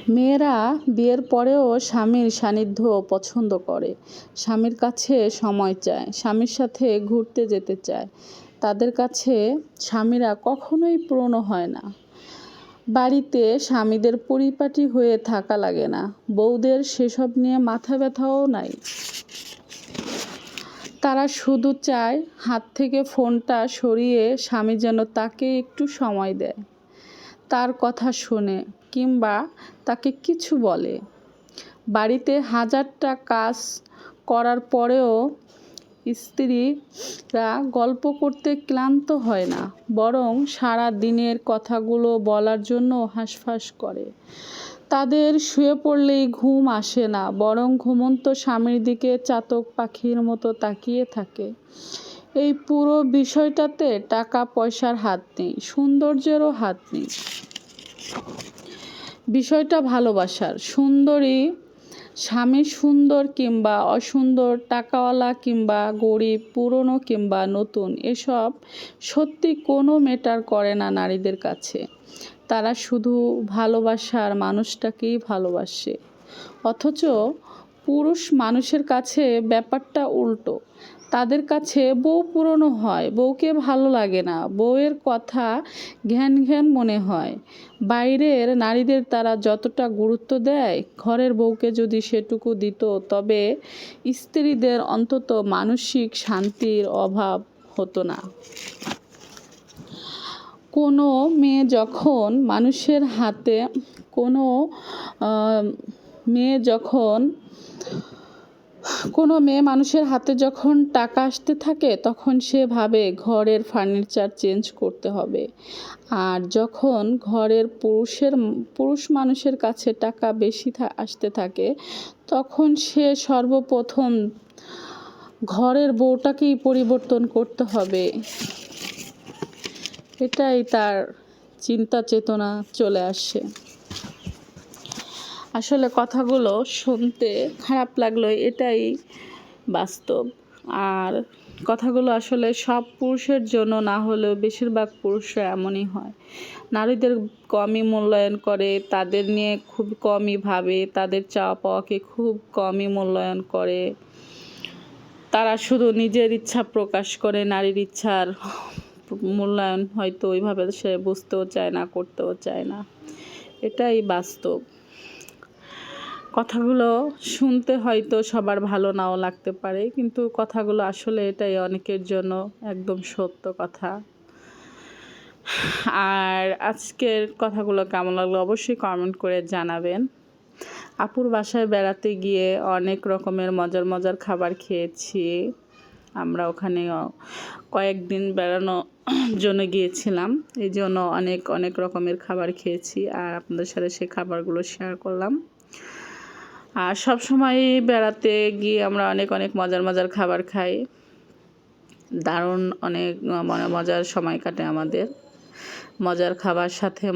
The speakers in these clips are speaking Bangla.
মেয়েরা বিয়ের পরেও স্বামীর সান্নিধ্য পছন্দ করে, স্বামীর কাছে সময় চায়, স্বামীর সাথে ঘুরতে যেতে চায়। তাদের কাছে স্বামীরা কখনোই পুরনো হয় না। বাড়িতে স্বামীদের পরিপাটি হয়ে থাকা লাগে না, বউদের সেসব নিয়ে মাথা ব্যথাও নাই। তারা শুধু চায় হাত থেকে ফোনটা সরিয়ে স্বামী যেন তাকে একটু সময় দেয়, তার কথা শোনে কিংবা তাকে কিছু বলে। বাড়িতে হাজারটা কাজ করার পরেও স্ত্রীরা গল্প করতে ক্লান্ত হয় না, বরং সারা দিনের কথাগুলো বলার জন্য হাঁসফাঁস করে। তাদের শুয়ে পড়লেই ঘুম আসে না, বরং ঘুমন্ত স্বামীর দিকে চাতক পাখির মতো তাকিয়ে থাকে। এই পুরো বিষয়টাতে টাকা পয়সার হাত নেই, সৌন্দর্যেরও হাত নেই। বিষয়টা ভালোবাসার। সুন্দরী স্বামী সুন্দর কিংবা অসুন্দর, টাকাওয়ালা কিংবা গরিব, পুরনো কিংবা নতুন, এসব সত্যি কোনো ম্যাটার করে না নারীদের কাছে। তারা শুধু ভালোবাসার মানুষটাকেই ভালোবাসে। অথচ পুরুষ মানুষের কাছে ব্যাপারটা উল্টো। তাদের কাছে বউ পুরনো হয়, বউকে ভালো লাগে না, বউয়ের কথা ঘ্যান ঘ্যান মনে হয়। বাইরের নারীদের তারা যতটা গুরুত্ব দেয়, ঘরের বউকে যদি সেটুকু দিত, তবে স্ত্রীদের অন্তত মানসিক শান্তির অভাব হতো না। কোনো মেয়ে যখন মানুষের হাতে কোনো মেয়ে মানুষের হাতে যখন টাকা আসতে থাকে, তখন সে ভাবে ঘরের ফার্নিচার চেঞ্জ করতে হবে। আর যখন ঘরের পুরুষ মানুষের কাছে টাকা বেশি আসতে থাকে, তখন সে সর্বপ্রথম ঘরের বউটাকেই পরিবর্তন করতে হবে। এটাই তার চিন্তা চেতনা চলে আসে। আসলে কথাগুলো শুনতে খারাপ লাগলো, এটাই বাস্তব। আর কথাগুলো আসলে সব পুরুষের জন্য না হলেও বেশিরভাগ পুরুষরা এমনই হয়। নারীদের কমই মূল্যায়ন করে, তাদের নিয়ে খুব কমই ভাবে, তাদের চাওয়া পাওয়াকে খুব কমই মূল্যায়ন করে। তারা শুধু নিজের ইচ্ছা প্রকাশ করে, নারীর ইচ্ছার মূল্যায়ন হয়তো ওইভাবে সে বুঝতেও চায় না, করতেও চায় না। এটাই বাস্তব। কথাগুলো শুনতে হয়তো সবার ভালো নাও লাগতে পারে, কিন্তু কথাগুলো আসলে এটাই অনেকের জন্য একদম সত্য কথা। আর আজকের কথাগুলো কেমন লাগলো অবশ্যই কমেন্ট করে জানাবেন। আপুর বাসায় বেড়াতে গিয়ে অনেক রকমের মজার মজার খাবার খেয়েছি। আমরা ওখানে কয়েকদিন বেড়ানোর জন্য গিয়েছিলাম, এই জন্য অনেক রকমের খাবার খেয়েছি, আর আপনাদের সাথে সেই খাবারগুলো শেয়ার করলাম। আর সব সময় বেড়াতে গিয়ে আমরা অনেক মজার খাবার খাই, দারুণ অনেক মজার সময় কাটে আমাদের। মজার খাবার সাথে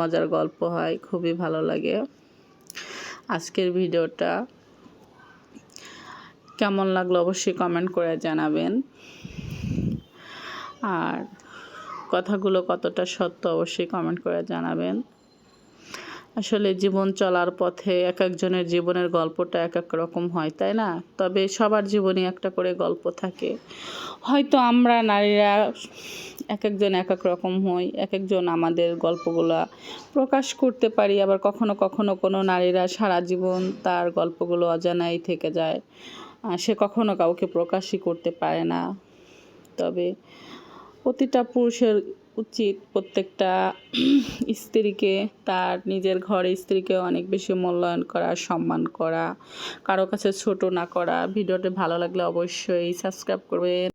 মজার গল্প হয়, খুবই ভালো লাগে। আজকের ভিডিওটা কেমন লাগলো অবশ্যই কমেন্ট করে জানাবেন। আর কথাগুলো কতটা সত্য অবশ্যই কমেন্ট করে জানাবেন। আসলে জীবন চলার পথে এক একজনের জীবনের গল্পটা এক এক রকম হয়, তাই না? তবে সবার জীবনে একটা করে গল্প থাকে। হয়তো আমরা নারীরা এক একজন এক এক রকম হই, এক একজন আমাদের গল্পগুলো প্রকাশ করতে পারি, আবার কখনো কোনো নারীরা সারা জীবন তার গল্পগুলো অজানাই থেকে যায়, সে কখনো কাউকে প্রকাশই করতে পারে না। তবে প্রতিটা পুরুষের উচিত প্রত্যেকটা স্ত্রীকে, তার নিজের ঘরে স্ত্রীকে অনেক বেশি মূল্যায়ন করা, সম্মান করা, কারো কাছে ছোট না করা। ভিডিওটি ভালো লাগলে অবশ্যই সাবস্ক্রাইব করবেন।